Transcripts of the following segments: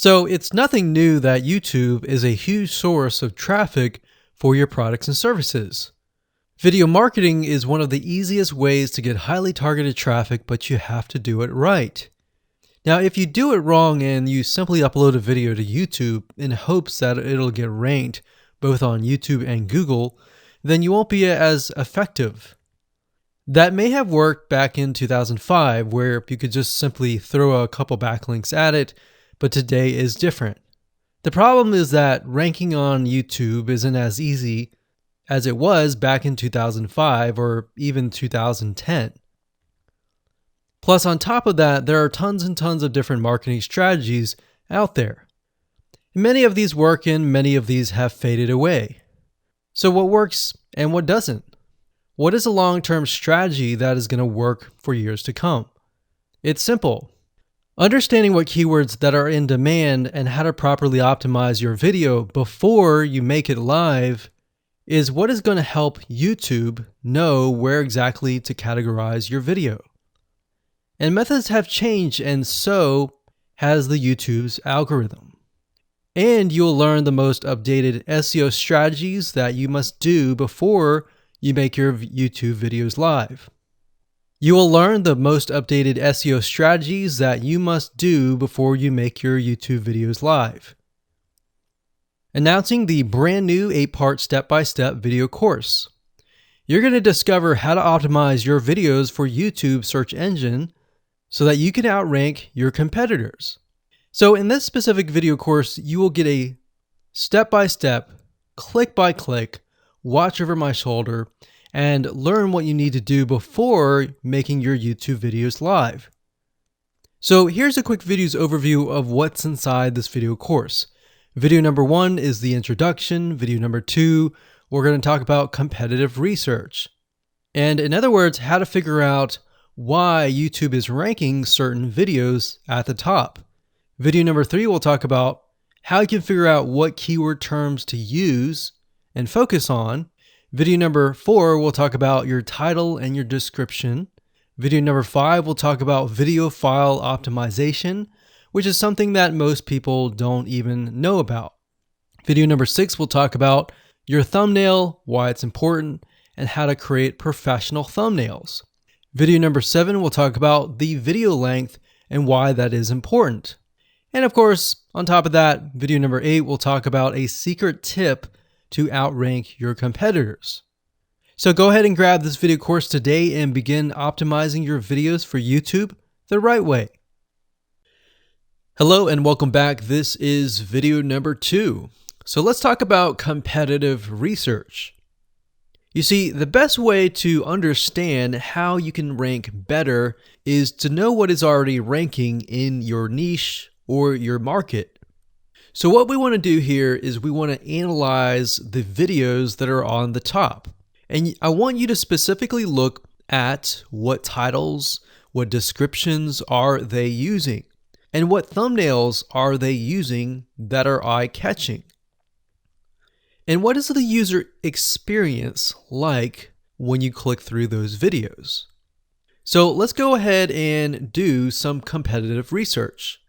So it's nothing new that YouTube is a huge source of traffic for your products and services. Video marketing is one of the easiest ways to get highly targeted traffic, but you have to do it right. Now, if you do it wrong and you simply upload a video to YouTube in hopes that it'll get ranked both on YouTube and Google, then you won't be as effective. That may have worked back in 2005, where you could just simply throw a couple backlinks at it, but today is different. The problem is that ranking on YouTube isn't as easy as it was back in 2005 or even 2010. Plus, on top of that, there are tons and tons of different marketing strategies out there. Many of these work and many of these have faded away. So what works and what doesn't? What is a long-term strategy that is going to work for years to come? It's simple. Understanding what keywords that are in demand and how to properly optimize your video before you make it live is what is going to help YouTube know where exactly to categorize your video. And methods have changed, and so has the YouTube's algorithm. And you'll learn the most updated SEO strategies that you must do before you make your YouTube videos live. You will learn the most updated SEO strategies that you must do before you make your YouTube videos live. Announcing the brand new 8-part step-by-step video course. You're going to discover how to optimize your videos for YouTube search engine so that you can outrank your competitors. So in this specific video course, you will get a step-by-step, click-by-click, watch over my shoulder, and learn what you need to do before making your YouTube videos live. So here's a quick video's overview of what's inside this video course. Video number 1 is the introduction. Video number 2, we're going to talk about competitive research. And in other words, how to figure out why YouTube is ranking certain videos at the top. Video number 3, we'll talk about how you can figure out what keyword terms to use and focus on. Video number 4, we'll talk about your title and your description. Video number 5, we'll talk about video file optimization, which is something that most people don't even know about. Video number 6, we'll talk about your thumbnail, why it's important, and how to create professional thumbnails. Video number 7, we'll talk about the video length and why that is important. And of course, on top of that, video number 8, we'll talk about a secret tip to outrank your competitors. So go ahead and grab this video course today and begin optimizing your videos for YouTube the right way. Hello and welcome back. This is video number 2. So let's talk about competitive research. You see, the best way to understand how you can rank better is to know what is already ranking in your niche or your market. So what we want to do here is we want to analyze the videos that are on the top. And I want you to specifically look at what titles, what descriptions are they using, and what thumbnails are they using that are eye-catching. And what is the user experience like when you click through those videos? So let's go ahead and do some competitive research.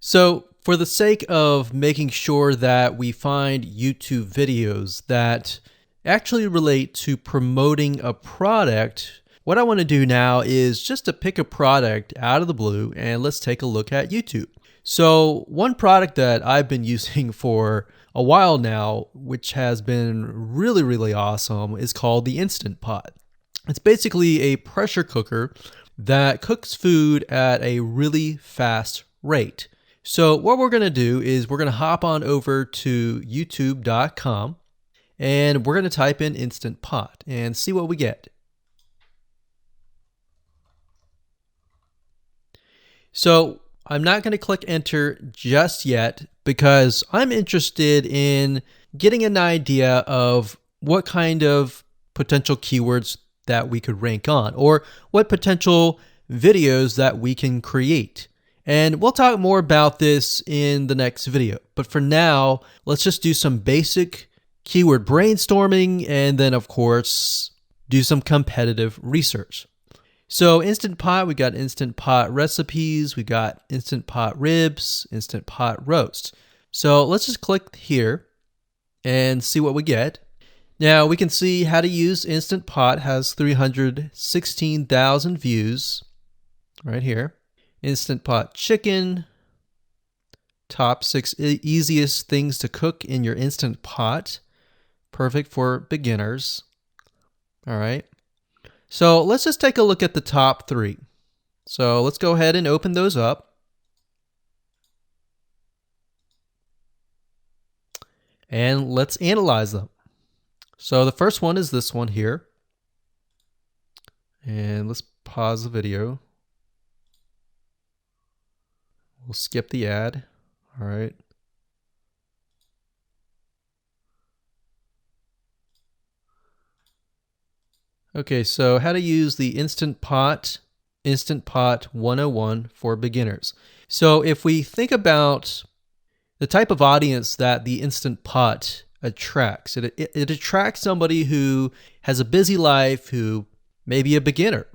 So for the sake of making sure that we find YouTube videos that actually relate to promoting a product, what I want to do now is just to pick a product out of the blue and let's take a look at YouTube. So one product that I've been using for a while now, which has been really awesome, is called the Instant Pot. It's basically a pressure cooker that cooks food at a really fast rate. So what we're going to do is we're going to hop on over to youtube.com and we're going to type in Instant Pot and see what we get. So I'm not going to click enter just yet because I'm interested in getting an idea of what kind of potential keywords that we could rank on or what potential videos that we can create. And we'll talk more about this in the next video. But for now, let's just do some basic keyword brainstorming and then, of course, do some competitive research. So Instant Pot, we got Instant Pot recipes, we got Instant Pot ribs, Instant Pot roast. So let's just click here and see what we get. Now we can see how to use Instant Pot has 316,000 views right here. Instant Pot chicken, top 6 easiest things to cook in your Instant Pot. Perfect for beginners. All right. So let's just take a look at the top 3. So let's go ahead and open those up. And let's analyze them. So the first one is this one here. And let's pause the video. We'll skip the ad. All right. Okay, so how to use the Instant Pot 101 for beginners. So if we think about the type of audience that the Instant Pot attracts, it attracts somebody who has a busy life, who may be a beginner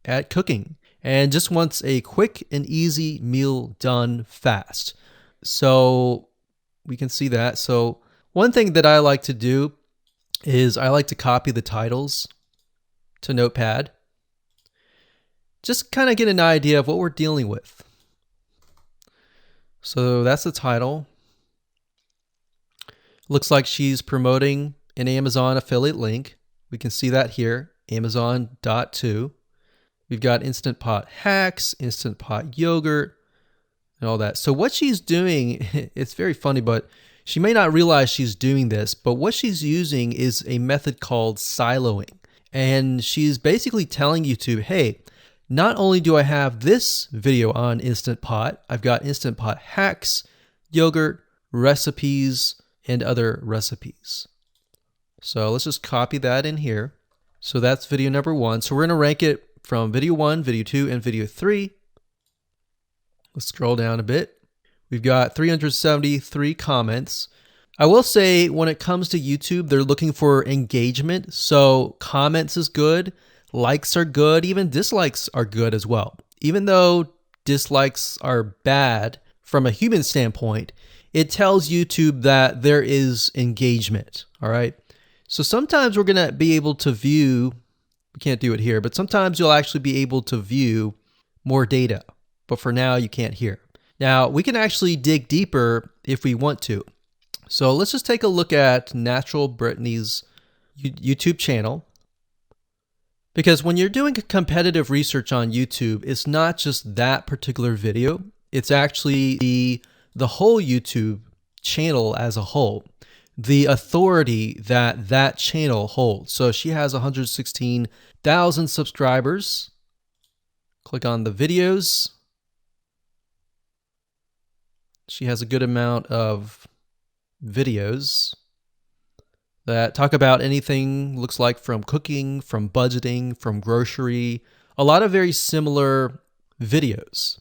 at cooking and just wants a quick and easy meal done fast. So we can see that. So one thing that I like to do is I like to copy the titles to Notepad. Just kind of get an idea of what we're dealing with. So that's the title. Looks like she's promoting an Amazon affiliate link. We can see that here, Amazon.to. We've got Instant Pot hacks, Instant Pot yogurt, and all that. So what she's doing, it's very funny, but she may not realize she's doing this, but what she's using is a method called siloing. And she's basically telling YouTube, hey, not only do I have this video on Instant Pot, I've got Instant Pot hacks, yogurt, recipes, and other recipes. So let's just copy that in here. So that's video number 1. So we're going to rank it from video 1, video 2, and video 3. Let's scroll down a bit. We've got 373 comments. I will say when it comes to YouTube, they're looking for engagement. So comments is good, likes are good, even dislikes are good as well. Even though dislikes are bad from a human standpoint, it tells YouTube that there is engagement. All right. So sometimes we're going to be able to view, we can't do it here, but sometimes you'll actually be able to view more data. But for now, you can't hear. Now, we can actually dig deeper if we want to. So let's just take a look at Natural Brittany's YouTube channel. Because when you're doing competitive research on YouTube, it's not just that particular video. It's actually the whole YouTube channel as a whole. The authority that channel holds. So she has 116,000 subscribers. Click on the videos. She has a good amount of videos that talk about anything, looks like from cooking, from budgeting, from grocery, a lot of very similar videos.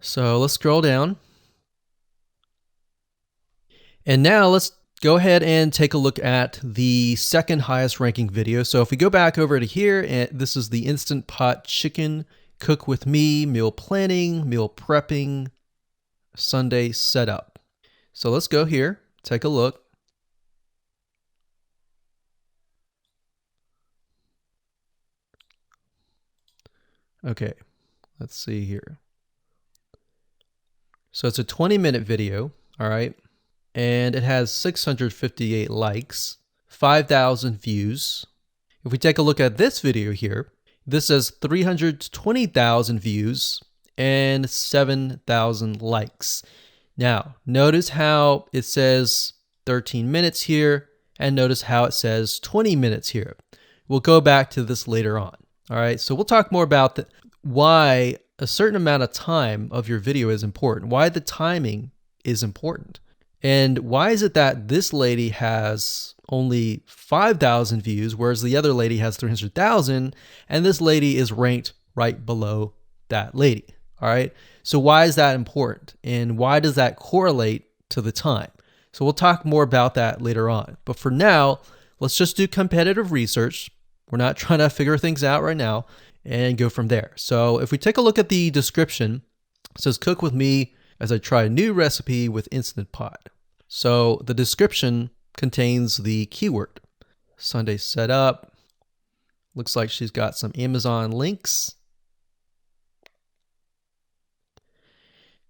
So let's scroll down. And now let's go ahead and take a look at the second highest ranking video. So if we go back over to here, and this is the Instant Pot chicken, cook with me, meal planning, meal prepping, Sunday setup. So let's go here, take a look. Okay, let's see here. So it's a 20-minute video, all right, and it has 658 likes, 5,000 views. If we take a look at this video here, this has 320,000 views and 7,000 likes. Now, notice how it says 13 minutes here, and notice how it says 20 minutes here. We'll go back to this later on. All right, so we'll talk more about why a certain amount of time of your video is important, why the timing is important, and why is it that this lady has only 5,000 views, whereas the other lady has 300,000, and this lady is ranked right below that lady. All right. So why is that important? And why does that correlate to the time? So we'll talk more about that later on. But for now, let's just do competitive research. We're not trying to figure things out right now, and go from there. So if we take a look at the description, it says cook with me as I try a new recipe with Instant Pot. So the description contains the keyword. Sunday setup. Looks like she's got some Amazon links.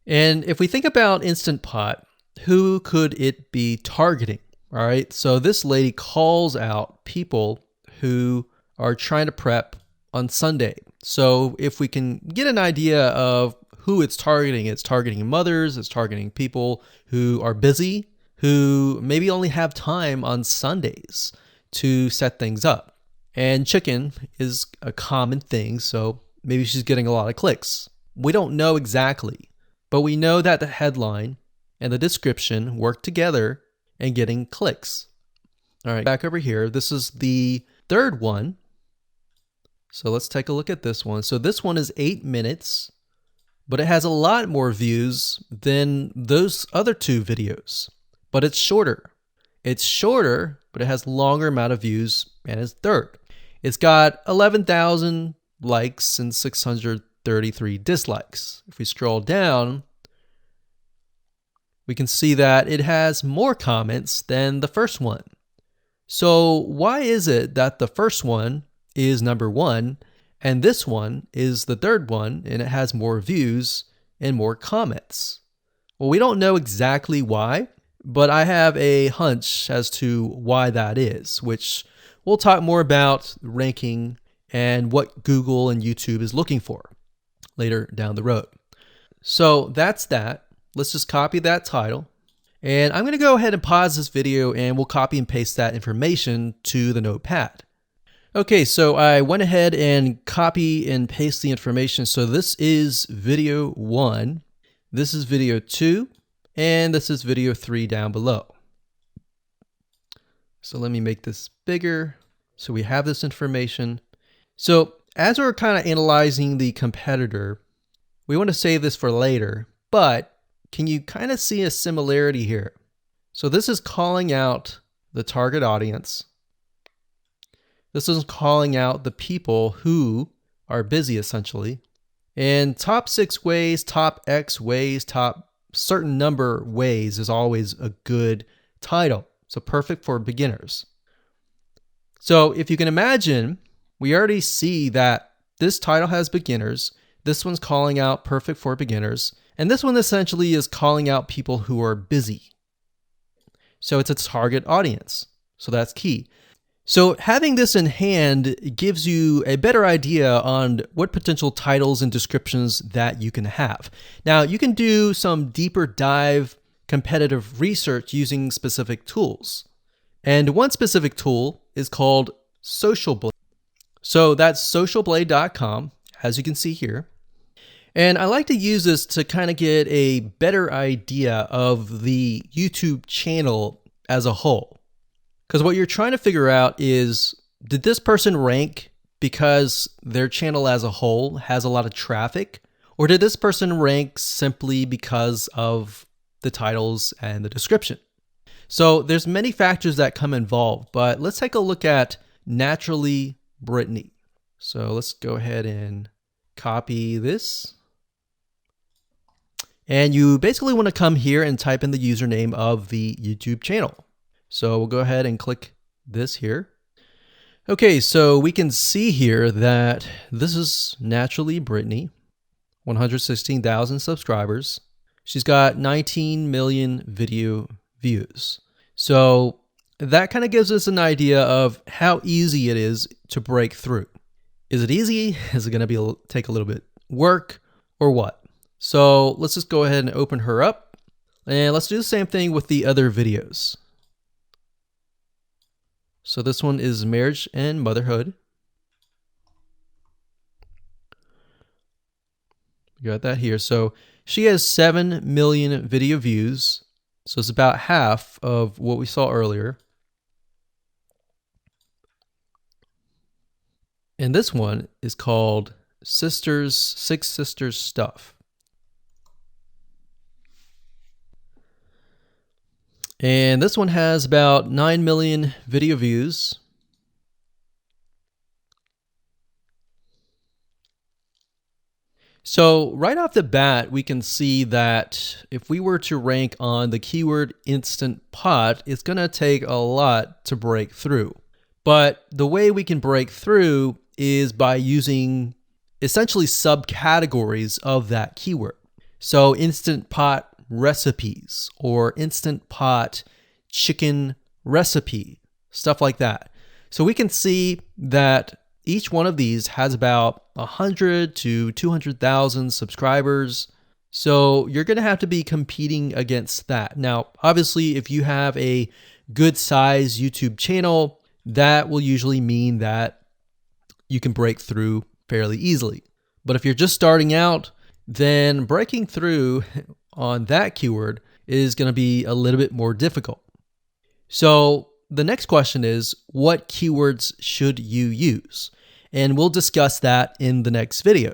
And if we think about Instant Pot, who could it be targeting? All right, so this lady calls out people who are trying to prep on Sunday. So if we can get an idea of who it's targeting mothers, it's targeting people who are busy, who maybe only have time on Sundays to set things up. And chicken is a common thing, so maybe she's getting a lot of clicks. We don't know exactly, but we know that the headline and the description work together and getting clicks. All right, back over here. This is the third one. So let's take a look at this one. So this one is 8 minutes, but it has a lot more views than those other two videos, but it's shorter. It's shorter, but it has longer amount of views, and it's third. It's got 11,000 likes and 633 dislikes. If we scroll down, we can see that it has more comments than the first one. So why is it that the first one is number one and this one is the third one and it has more views and more comments? Well, we don't know exactly why, but I have a hunch as to why that is, which we'll talk more about ranking and what Google and YouTube is looking for later down the road. So that's that. Let's just copy that title. And I'm going to go ahead and pause this video and we'll copy and paste that information to the notepad. Okay, so I went ahead and copy and paste the information. So this is video 1, this is video 2, and this is video 3 down below. So let me make this bigger so we have this information. So as we're kind of analyzing the competitor, we want to save this for later, but can you kind of see a similarity here? So this is calling out the target audience. This is calling out the people who are busy, essentially. And top 6 ways, top X ways, top certain number ways is always a good title. So perfect for beginners. So if you can imagine, we already see that this title has beginners. This one's calling out perfect for beginners. And this one essentially is calling out people who are busy. So it's a target audience. So that's key. So having this in hand gives you a better idea on what potential titles and descriptions that you can have. Now, you can do some deeper dive competitive research using specific tools. And one specific tool is called Social Blade. So that's socialblade.com, as you can see here. And I like to use this to kind of get a better idea of the YouTube channel as a whole. Because what you're trying to figure out is, did this person rank because their channel as a whole has a lot of traffic? Or did this person rank simply because of the titles and the description? So there's many factors that come involved, but let's take a look at Naturally Brittany. So let's go ahead and copy this. And you basically want to come here and type in the username of the YouTube channel. So we'll go ahead and click this here. Okay, so we can see here that this is Naturally Brittany, 116,000 subscribers. She's got 19 million video views. So that kind of gives us an idea of how easy it is to break through. Is it easy? Is it going to take a little bit work or what? So let's just go ahead and open her up and let's do the same thing with the other videos. So this one is marriage and motherhood. We got that here. So she has 7 million video views. So it's about half of what we saw earlier. And this one is called Six Sisters Stuff. And this one has about 9 million video views. So right off the bat, we can see that if we were to rank on the keyword Instant Pot, it's going to take a lot to break through. But the way we can break through is by using essentially subcategories of that keyword. So Instant Pot recipes or Instant Pot chicken recipe, stuff like that. So we can see that each one of these has about 100 to 200,000 subscribers. So you're going to have to be competing against that. Now, obviously, if you have a good size YouTube channel, that will usually mean that you can break through fairly easily. But if you're just starting out, then breaking through on that keyword is going to be a little bit more difficult. So the next question is, what keywords should you use? And we'll discuss that in the next video.